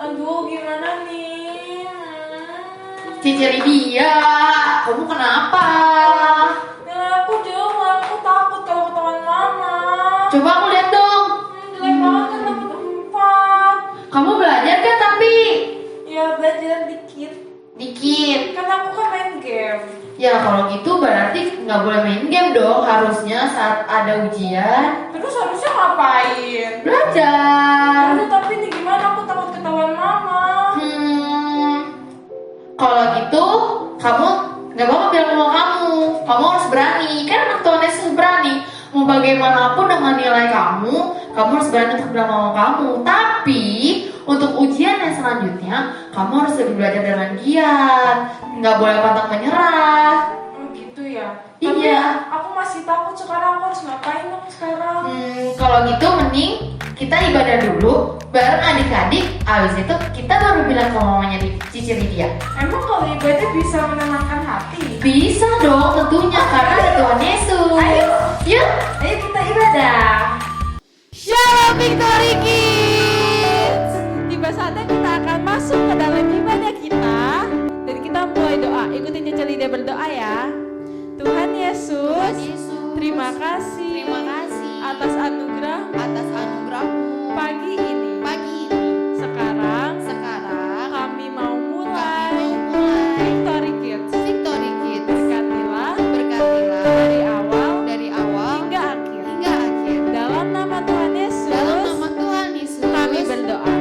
Aduh, gimana nih? Cici Lydia, kamu kenapa? Ya, aku jangan, aku takut kalau ketahuan mama. Coba aku lihat dong. Jelek banget kan dapat 4. Kamu belajar kan tapi? Ya, belajar dikit. Dikit. Kan aku kan main game. Ya kalau gitu berarti nggak boleh main game dong. Harusnya saat ada ujian Terus harusnya ngapain? belajar. Aduh, tapi ini gimana? Aku takut ketahuan mama. Kalau gitu kamu nggak bakal bilang sama kamu. Kamu harus berani. Kan anak Tuhan Yesus berani. Mau bagaimanapun dengan nilai kamu harus berani untuk bilang sama kamu. Tapi untuk ujian yang selanjutnya, kamu harus lebih belajar dengan giat. Nggak boleh pantang menyerah. Oh gitu ya? Iya. Tapi aku masih takut sekarang. Aku harus ngapain dong sekarang? Kalau gitu mending kita ibadah dulu bareng adik-adik. Abis itu kita baru bilang ke mamanya di Cici Lydia. Emang kalau ibadah bisa menenangkan hati? Bisa dong tentunya karena ada Tuhan Yesus. Ayo. Yuk. Ayo kita ibadah. Shalom Victory Kids. Tiba saatnya kita akan masuk ke dalam ibadah kita dan kita mulai doa. Ikutin Cici Lydia berdoa ya. Tuhan Yesus, terima kasih atas anugerah-Mu pagi ini. Sekarang kami mau mulai Victory Kids. Berkatilah dari awal hingga akhir. Dalam nama Tuhan Yesus, kami berdoa.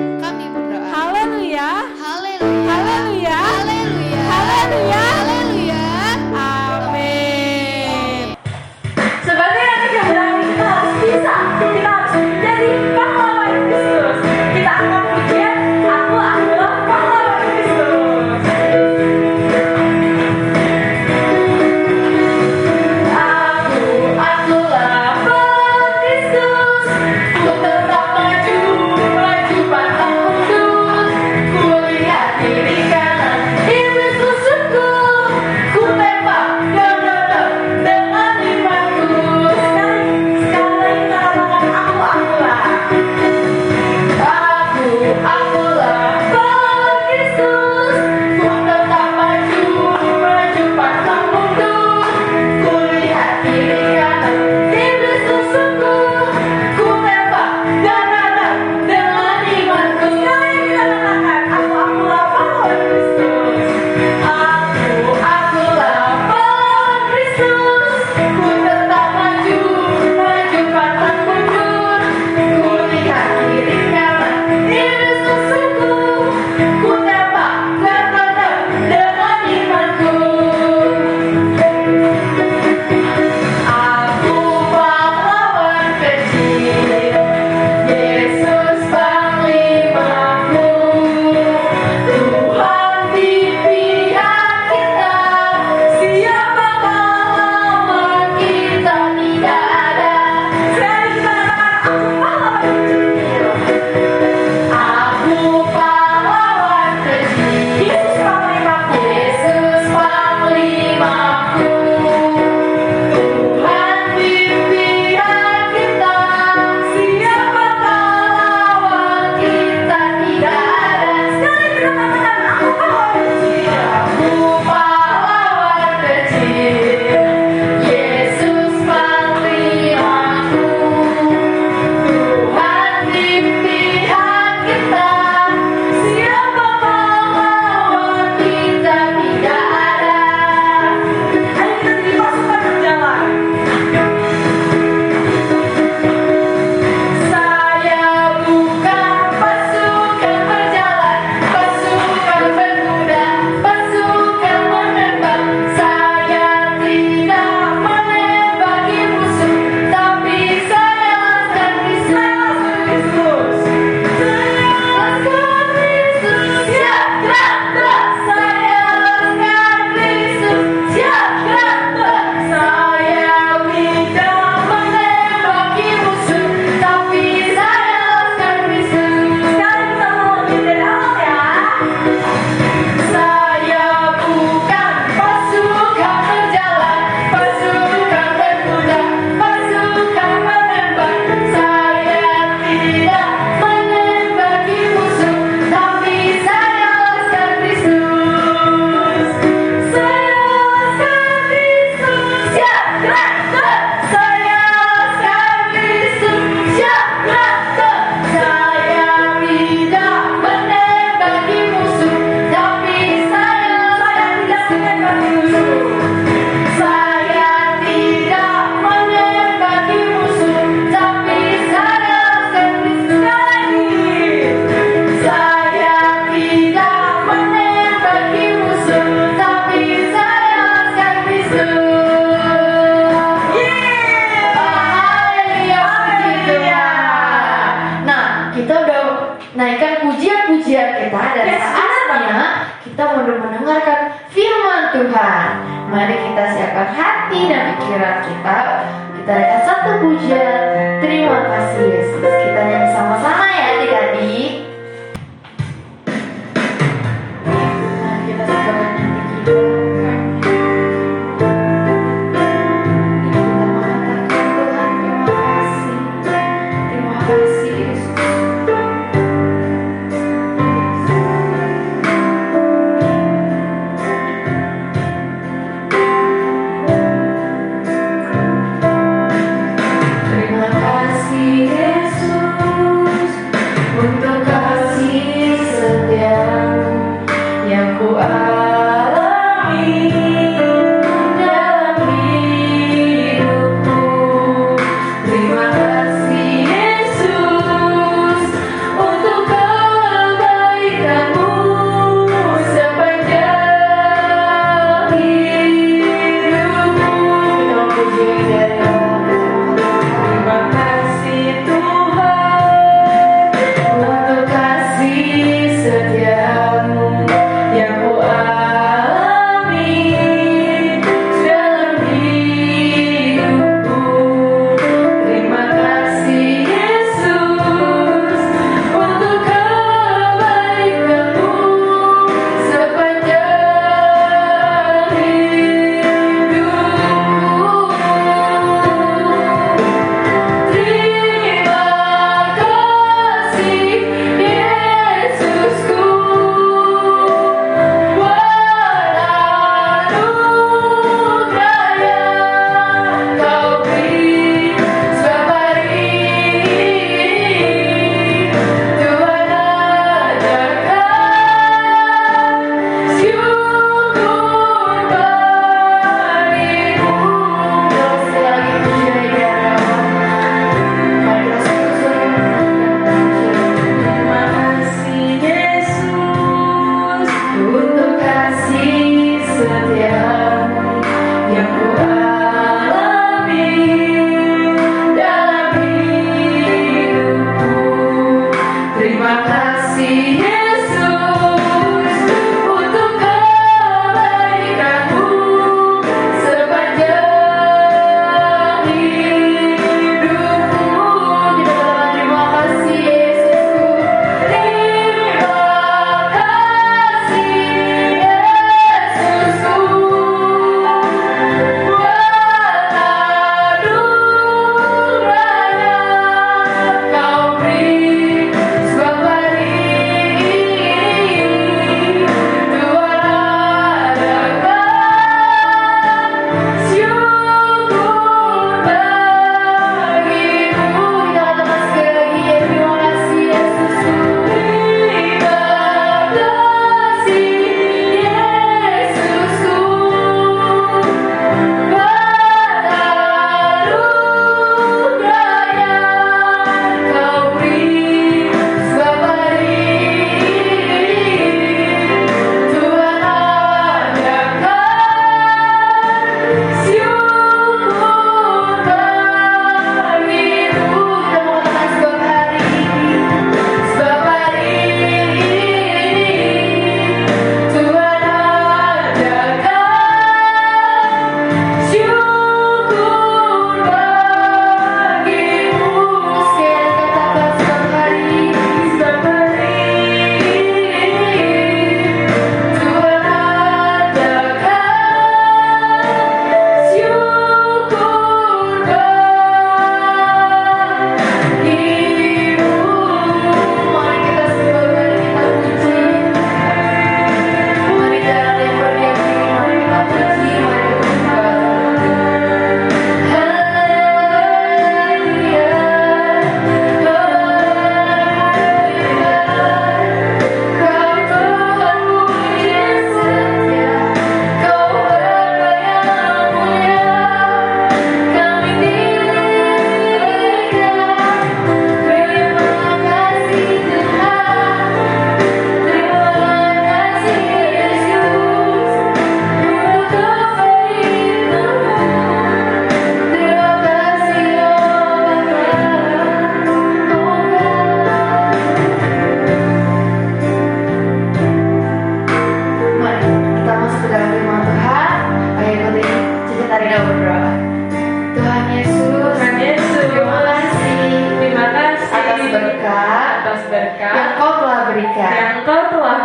Haleluya. Haleluya. Haleluya. Amin. Sebagai anak yang berani kita harus bisa. Kita harus menjadi pahlawan. pujian kita dan saatnya kita mendengarkan firman Tuhan. Mari kita siapkan hati dan pikiran kita. Kita akan satu pujian. Terima kasih Yesus. Kita nyanyi sama-sama ya adik-adik. Mari kita coba nyanyi kita.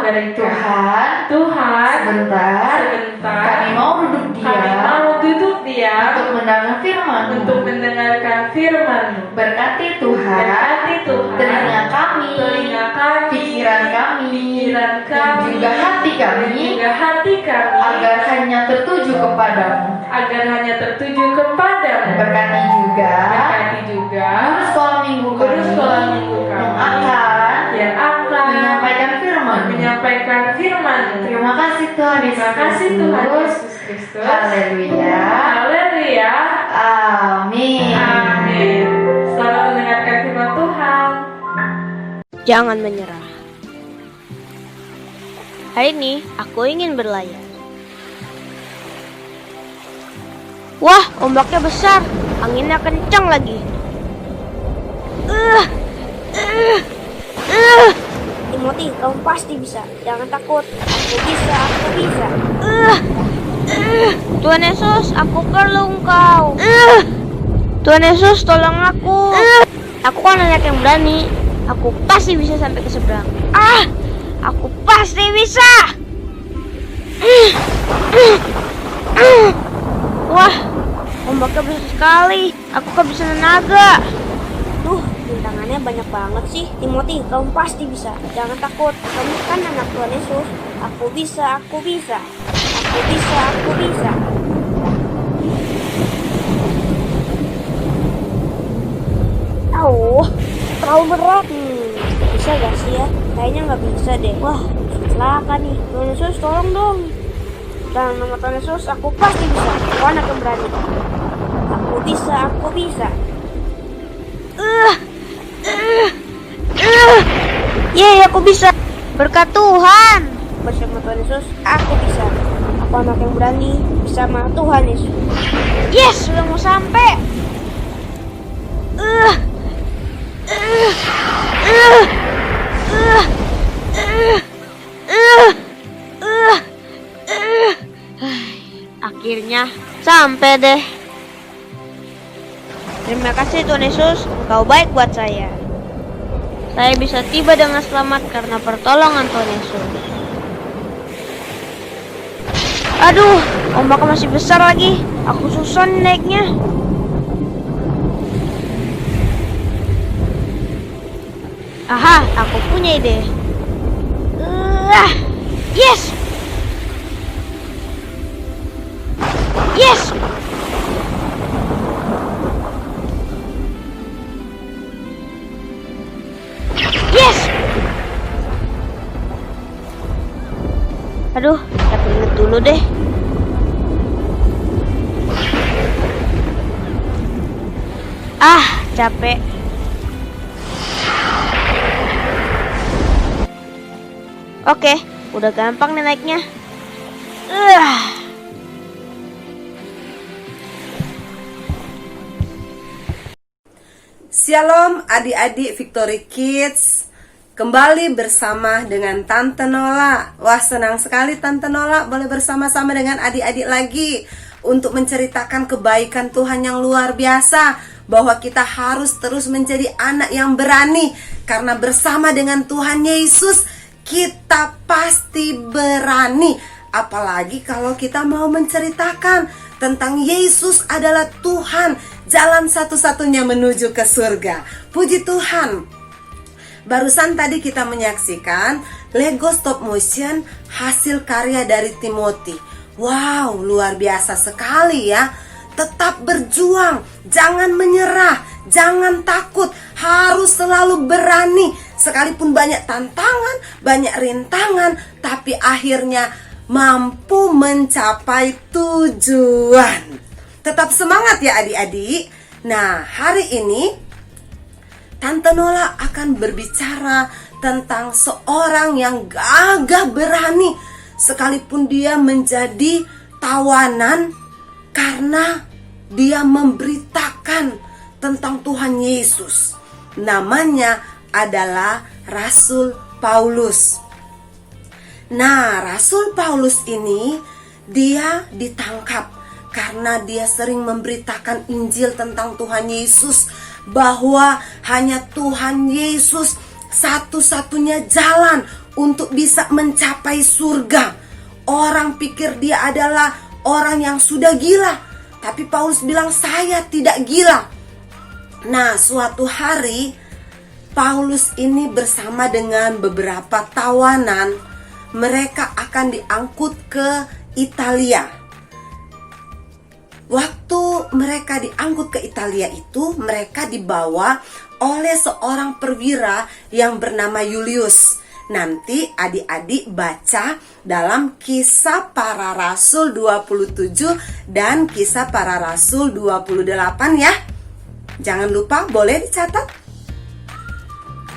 mereka. Tuhan, sebentar, kami mau duduk diam untuk mendengarkan firman-Mu. Berkati Tuhan, telinga kami, pikiran kami, dan juga hati kami, agar hanya tertuju kepadamu. Berkati juga guru sekolah minggu kami yang akan menyampaikan firman. Terima kasih Tuhan Yesus Kristus. Haleluya. Amin. Selamat mendengarkan firman Tuhan. Jangan menyerah. Hari ini aku ingin berlayar. Wah, ombaknya besar, anginnya kencang lagi. Timothy, kamu pasti bisa. Jangan takut. Aku bisa. Tuhan Yesus, aku perlu Engkau. Tuhan Yesus, tolong aku. Aku kan anak yang berani. Aku pasti bisa sampai ke seberang. Aku pasti bisa. Wah, ombaknya besar sekali. Aku kehabisan tenaga. Rintangannya banyak banget sih. Timothy, kamu pasti bisa. Jangan takut. Kamu kan anak Tuhan Yesus. Aku bisa. Terlalu berat. Bisa gak sih ya? Kayaknya nggak bisa deh. Wah, celaka nih. Tuhan Yesus, tolong dong. Dalam nama Tuhan Yesus, aku pasti bisa. Aku anak yang berani. Aku bisa. Yeay, aku bisa. Berkat Tuhan. Bersama Tuhan Yesus, aku bisa. Aku anak yang berani bersama Tuhan Yesus. Yes, sudah mau sampai. Akhirnya sampai deh. Terima kasih Tuhan Yesus, Engkau baik buat saya. Saya bisa tiba dengan selamat karena pertolongan Tuhan Yesus. Aduh, ombak masih besar lagi. Aku susah naiknya. Aha, aku punya ide. Yes! Aduh, kita inget dulu deh. Capek. Oke, udah gampang nih naiknya. Shalom adik-adik Victory Kids. Kembali bersama dengan Tante Nola. Wah, senang sekali Tante Nola boleh bersama-sama dengan adik-adik lagi untuk menceritakan kebaikan Tuhan yang luar biasa, bahwa kita harus terus menjadi anak yang berani, karena bersama dengan Tuhan Yesus kita pasti berani. Apalagi kalau kita mau menceritakan tentang Yesus adalah Tuhan, jalan satu-satunya menuju ke surga. Puji Tuhan. Barusan tadi kita menyaksikan Lego stop motion hasil karya dari Timothy. Wow, luar biasa sekali ya. Tetap berjuang, jangan menyerah, jangan takut, harus selalu berani. Sekalipun banyak tantangan, banyak rintangan, tapi akhirnya mampu mencapai tujuan. Tetap semangat ya adik-adik. Nah, hari ini Tante Nola akan berbicara tentang seorang yang gagah berani, sekalipun dia menjadi tawanan karena dia memberitakan tentang Tuhan Yesus. Namanya adalah Rasul Paulus. Nah, Rasul Paulus ini dia ditangkap karena dia sering memberitakan Injil tentang Tuhan Yesus, bahwa hanya Tuhan Yesus satu-satunya jalan untuk bisa mencapai surga. Orang pikir dia adalah orang yang sudah gila, tapi Paulus bilang saya tidak gila. Nah, suatu hari Paulus ini bersama dengan beberapa tawanan, mereka akan diangkut ke Italia. Waktu mereka diangkut ke Italia itu, mereka dibawa oleh seorang perwira yang bernama Julius. Nanti adik-adik baca dalam Kisah Para Rasul 27 dan Kisah Para Rasul 28 ya. Jangan lupa, boleh dicatat.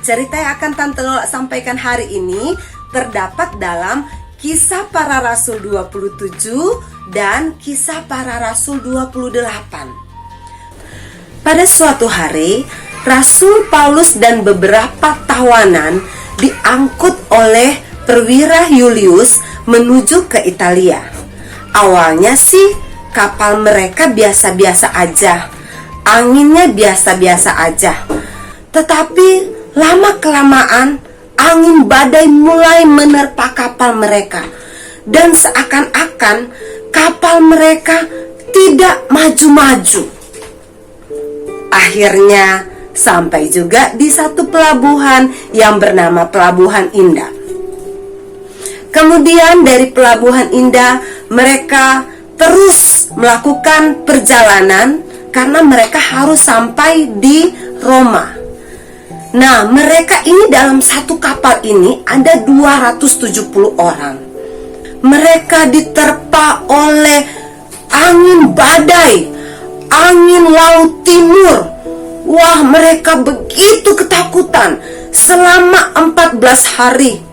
Cerita yang akan Tante Lola sampaikan hari ini terdapat dalam Kisah Para Rasul 27 dan Kisah Para Rasul 28. Pada suatu hari, Rasul Paulus dan beberapa tawanan diangkut oleh perwira Julius menuju ke Italia. Awalnya sih kapal mereka biasa-biasa aja, anginnya biasa-biasa aja. Tetapi lama-kelamaan angin badai mulai menerpa kapal mereka, dan seakan-akan kapal mereka tidak maju-maju. Akhirnya sampai juga di satu pelabuhan yang bernama Pelabuhan Indah. Kemudian dari Pelabuhan Indah mereka terus melakukan perjalanan karena mereka harus sampai di Roma. Nah, mereka ini dalam satu kapal ini ada 270 orang. Mereka diterpa oleh angin badai, angin laut timur. Wah, mereka begitu ketakutan selama 14 hari.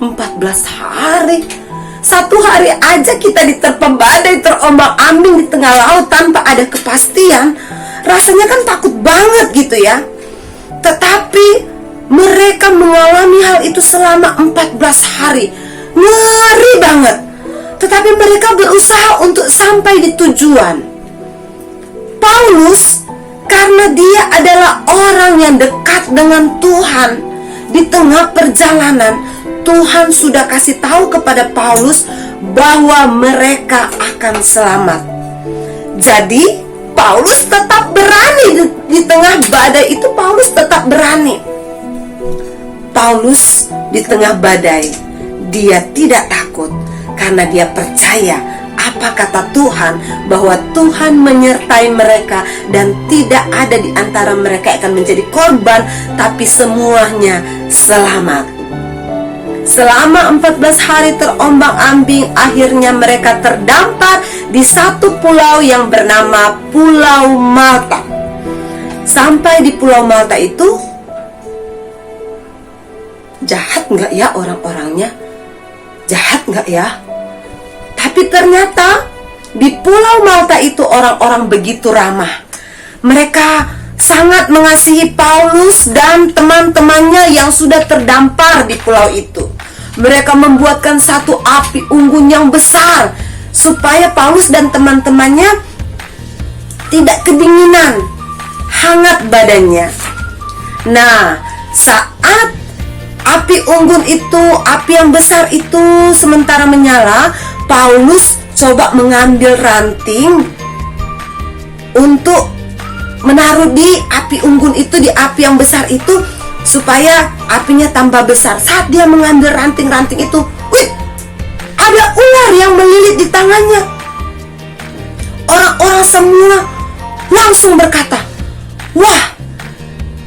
14 hari. Satu hari aja kita diterpa badai, terombang-ambing di tengah laut tanpa ada kepastian. Rasanya kan takut banget gitu ya. Tetapi mereka mengalami hal itu selama 14 hari. Ngeri banget. Tetapi mereka berusaha untuk sampai di tujuan. Paulus, karena dia adalah orang yang dekat dengan Tuhan, di tengah perjalanan Tuhan sudah kasih tahu kepada Paulus bahwa mereka akan selamat. Jadi Paulus tetap berani di tengah badai itu. Paulus tetap berani. Paulus di tengah badai, dia tidak takut karena dia percaya apa kata Tuhan, bahwa Tuhan menyertai mereka dan tidak ada di antara mereka yang akan menjadi korban, tapi semuanya selamat. Selama 14 hari terombang-ambing, akhirnya mereka terdampar di satu pulau yang bernama Pulau Malta. Sampai di Pulau Malta itu, jahat nggak ya orang-orangnya? Jahat nggak ya? Tapi ternyata di Pulau Malta itu orang-orang begitu ramah. Mereka sangat mengasihi Paulus dan teman-temannya yang sudah terdampar di pulau itu. Mereka membuatkan satu api unggun yang besar supaya Paulus dan teman-temannya tidak kedinginan, hangat badannya. Nah, saat api unggun itu, api yang besar itu sementara menyala, Paulus coba mengambil ranting untuk menaruh di api unggun itu, di api yang besar itu, supaya apinya tambah besar. Saat dia mengambil ranting-ranting itu, wih, ada ular yang melilit di tangannya. Orang-orang semua langsung berkata, wah,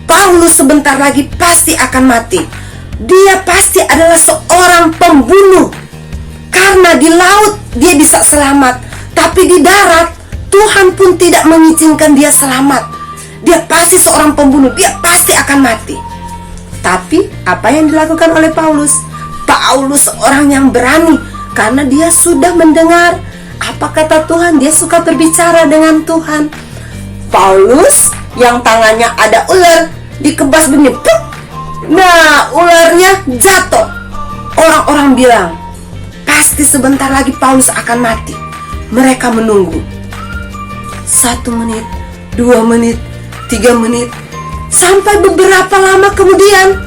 Paulus sebentar lagi pasti akan mati. Dia pasti adalah seorang pembunuh. Karena di laut dia bisa selamat, tapi di darat Tuhan pun tidak mengizinkan dia selamat. Dia pasti seorang pembunuh, dia pasti akan mati. Tapi apa yang dilakukan oleh Paulus? Paulus seorang yang berani, karena dia sudah mendengar apa kata Tuhan. Dia suka berbicara dengan Tuhan. Paulus yang tangannya ada ular, dikebas begini, puk. Nah, ularnya jatuh. Orang-orang bilang, pasti sebentar lagi Paulus akan mati. Mereka menunggu 1 menit, 2 menit, 3 menit, sampai beberapa lama kemudian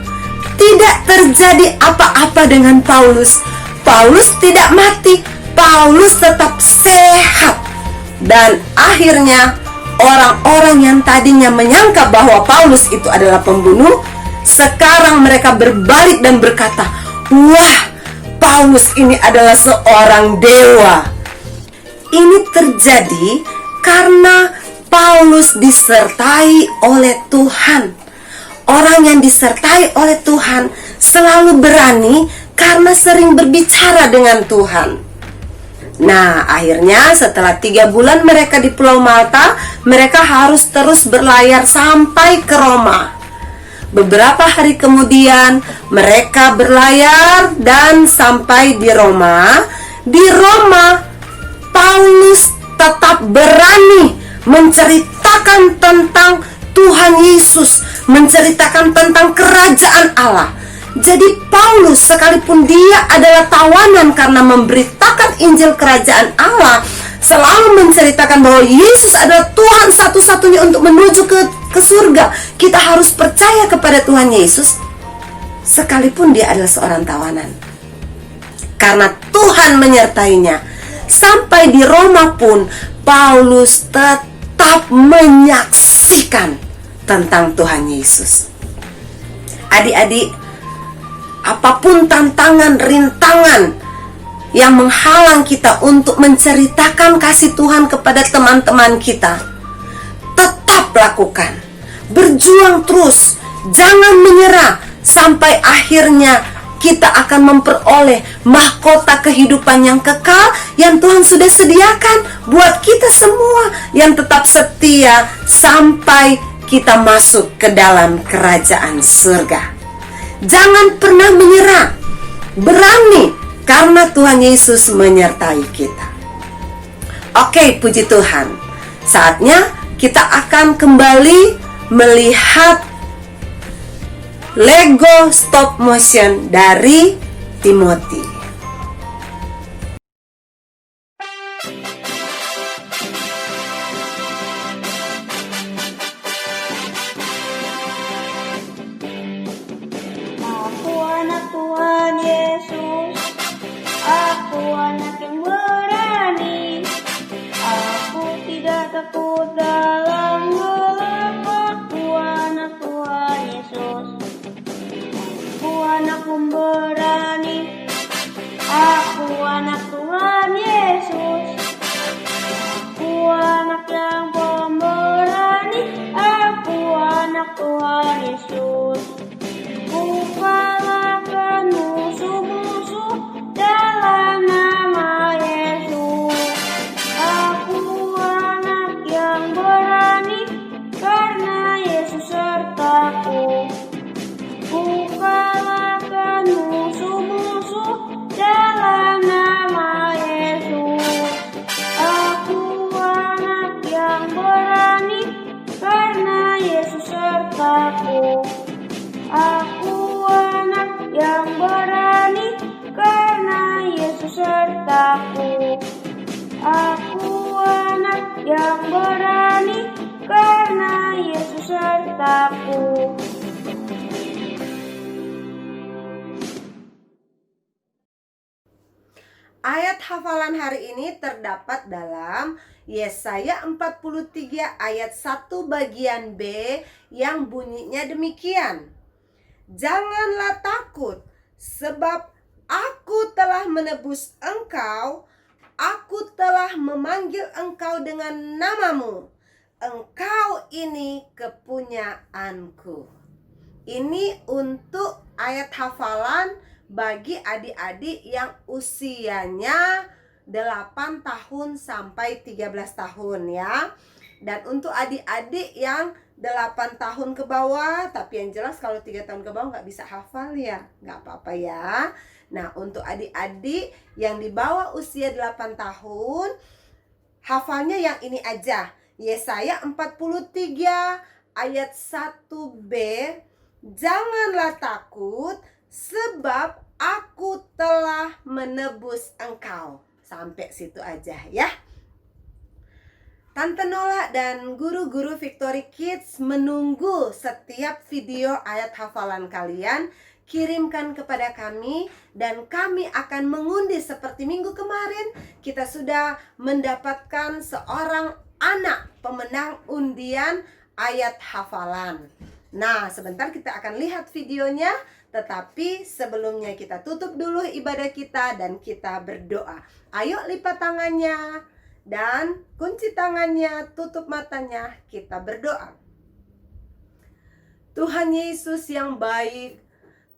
tidak terjadi apa-apa dengan Paulus. Paulus tidak mati, Paulus tetap sehat. Dan akhirnya orang-orang yang tadinya menyangka bahwa Paulus itu adalah pembunuh, sekarang mereka berbalik dan berkata, "Wah, Paulus ini adalah seorang dewa." Ini terjadi karena Paulus disertai oleh Tuhan. Orang yang disertai oleh Tuhan selalu berani karena sering berbicara dengan Tuhan. Nah, akhirnya setelah 3 bulan mereka di Pulau Malta, mereka harus terus berlayar sampai ke Roma. Beberapa hari kemudian mereka berlayar dan sampai di Roma. Di Roma, Paulus tetap berani menceritakan tentang Tuhan Yesus, menceritakan tentang kerajaan Allah. Jadi Paulus, sekalipun dia adalah tawanan karena memberitakan Injil kerajaan Allah, selalu menceritakan bahwa Yesus adalah Tuhan satu-satunya untuk menuju ke surga. Kita harus percaya kepada Tuhan Yesus, sekalipun dia adalah seorang tawanan. Karena Tuhan menyertainya. Sampai di Roma pun, Paulus tetap menyaksikan tentang Tuhan Yesus. Adik-adik, apapun tantangan, rintangan yang menghalang kita untuk menceritakan kasih Tuhan kepada teman-teman kita, tetap lakukan. Berjuang terus, jangan menyerah sampai akhirnya kita akan memperoleh mahkota kehidupan yang kekal yang Tuhan sudah sediakan buat kita semua yang tetap setia sampai kita masuk ke dalam kerajaan surga. Jangan pernah menyerah, berani karena Tuhan Yesus menyertai kita. Oke, puji Tuhan. Saatnya kita akan kembali melihat Lego stop motion dari Timothy. Aku anak Tuhan Yesus, aku anak yang berani. Aku tidak takut dalam gelap. Aku anak Tuhan Yesus, aku anak pemberani. Aku anak Tuhan Yesus, aku anak yang pemberani. Aku anak Tuhan Yesus. Ku kalahkan musuh-musuh dalam nama Yesus. Aku anak yang berani karena Yesus sertaku. Ku kalahkan musuh-musuh dalam nama Yesus. Aku anak yang berani karena Yesus sertaku. Aku anak yang berani karena Yesus sertaku. Aku anak yang berani karena Yesus sertaku. Ayat hafalan hari ini terdapat dalam Yesaya 43 ayat 1 bagian B yang bunyinya demikian. Janganlah takut, sebab aku telah menebus engkau, aku telah memanggil engkau dengan namamu. Engkau ini kepunyaanku. Ini untuk ayat hafalan bagi adik-adik yang usianya 8 tahun sampai 13 tahun ya. Dan untuk adik-adik yang 8 tahun ke bawah, tapi yang jelas kalau 3 tahun ke bawah nggak bisa hafal ya, nggak apa-apa ya. Nah, untuk adik-adik yang di bawah usia 8 tahun, hafalnya yang ini aja. Yesaya 43 ayat 1b. Janganlah takut, sebab aku telah menebus engkau. Sampai situ aja ya. Tante Nola dan guru-guru Victory Kids menunggu setiap video ayat hafalan kalian. kirimkan kepada kami dan kami akan mengundi. Seperti minggu kemarin kita sudah mendapatkan seorang anak pemenang undian ayat hafalan. Nah, sebentar kita akan lihat videonya, tetapi sebelumnya kita tutup dulu ibadah kita dan kita berdoa. Ayo lipat tangannya dan kunci tangannya, tutup matanya, kita berdoa. Tuhan Yesus yang baik,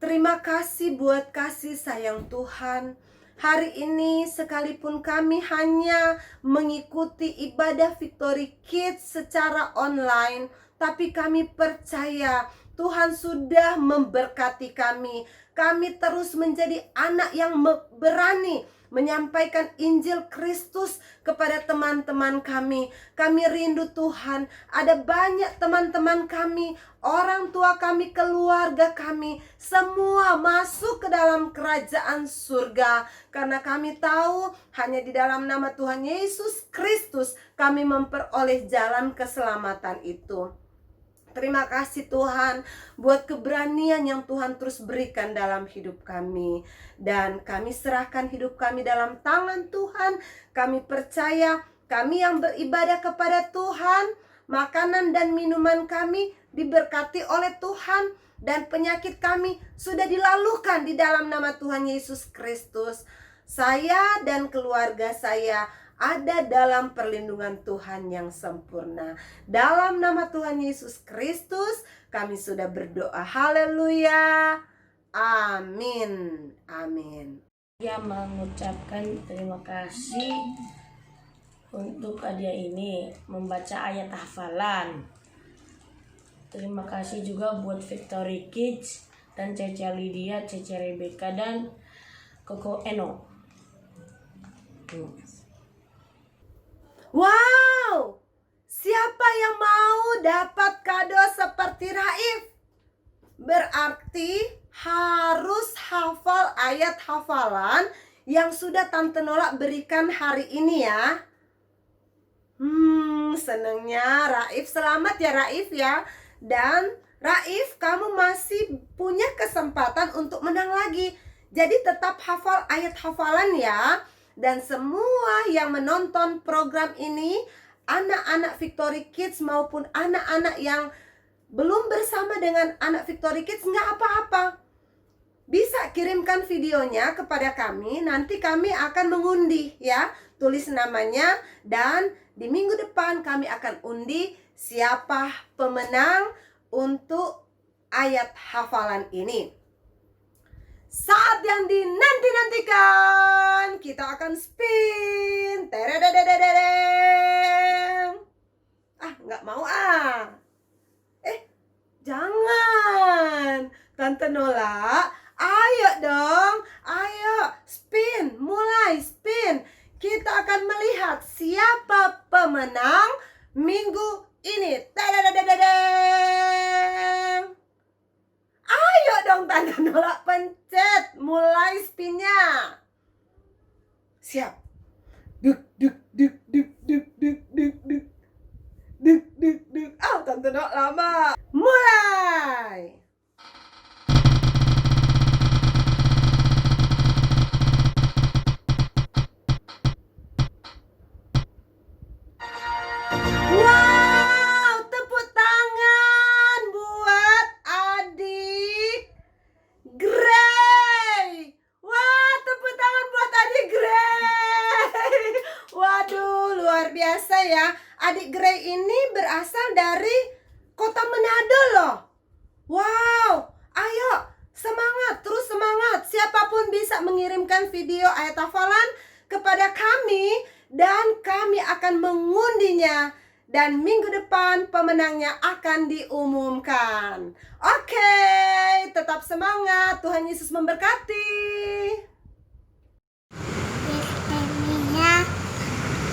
terima kasih buat kasih sayang Tuhan. Hari ini sekalipun kami hanya mengikuti ibadah Victory Kids secara online, tapi kami percaya Tuhan sudah memberkati kami. Kami terus menjadi anak yang berani menyampaikan Injil Kristus kepada teman-teman kami. Kami rindu Tuhan, ada banyak teman-teman kami, orang tua kami, keluarga kami, semua masuk ke dalam kerajaan surga. Karena kami tahu hanya di dalam nama Tuhan Yesus Kristus kami memperoleh jalan keselamatan itu. Terima kasih Tuhan buat keberanian yang Tuhan terus berikan dalam hidup kami. Dan kami serahkan hidup kami dalam tangan Tuhan. Kami percaya kami yang beribadah kepada Tuhan, makanan dan minuman kami diberkati oleh Tuhan. Dan penyakit kami sudah dilalukan di dalam nama Tuhan Yesus Kristus. Saya dan keluarga saya ada dalam perlindungan Tuhan yang sempurna. Dalam nama Tuhan Yesus Kristus kami sudah berdoa. Haleluya. Amin. Amin. Dia mengucapkan terima kasih untuk hadiah ini, membaca ayat hafalan. Terima kasih juga buat Victory Kids dan Cece Lydia, Cece Rebecca, dan Koko Eno. Wow, siapa yang mau dapat kado seperti Raif? Berarti harus hafal ayat hafalan yang sudah Tante Nola berikan hari ini ya. Senangnya Raif, selamat ya Raif ya. Dan Raif, kamu masih punya kesempatan untuk menang lagi. Jadi tetap hafal ayat hafalan ya. Dan semua yang menonton program ini, anak-anak Victory Kids maupun anak-anak yang belum bersama dengan anak Victory Kids, nggak apa-apa. Bisa kirimkan videonya kepada kami, nanti kami akan mengundi ya. Tulis namanya dan di minggu depan kami akan undi siapa pemenang untuk ayat hafalan ini. Saat yang dinanti-nantikan, kita akan spin. Terededededeng. Nggak mau jangan. Tante Nola, ayo dong. Ayo, spin. Mulai spin. Kita akan melihat siapa pemenang minggu ini. Terededededeng. Ayo dong Tante Nola, pencet. Mulai spinnya. Siap. Duk duk duk duk duk duk duk duk. Duk duk duk. Tante Nola lama. Mulai. Wow, tepuk tangan buat adik Gray. Wah, tepuk tangan buat adik Gray. Waduh, luar biasa ya. Adik Gray ini berasal dari kota Manado loh. Wow, ayo semangat, terus semangat. Siapapun bisa mengirimkan video ayat hafalan kepada kami dan kami akan mengundinya. Dan minggu depan pemenangnya akan diumumkan. Oke, tetap semangat. Tuhan Yesus memberkati. Yeremia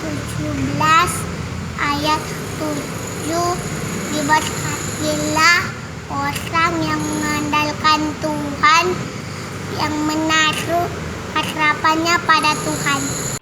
17 ayat 7, diberkatilah orang yang mengandalkan Tuhan, yang menaruh harapannya pada Tuhan.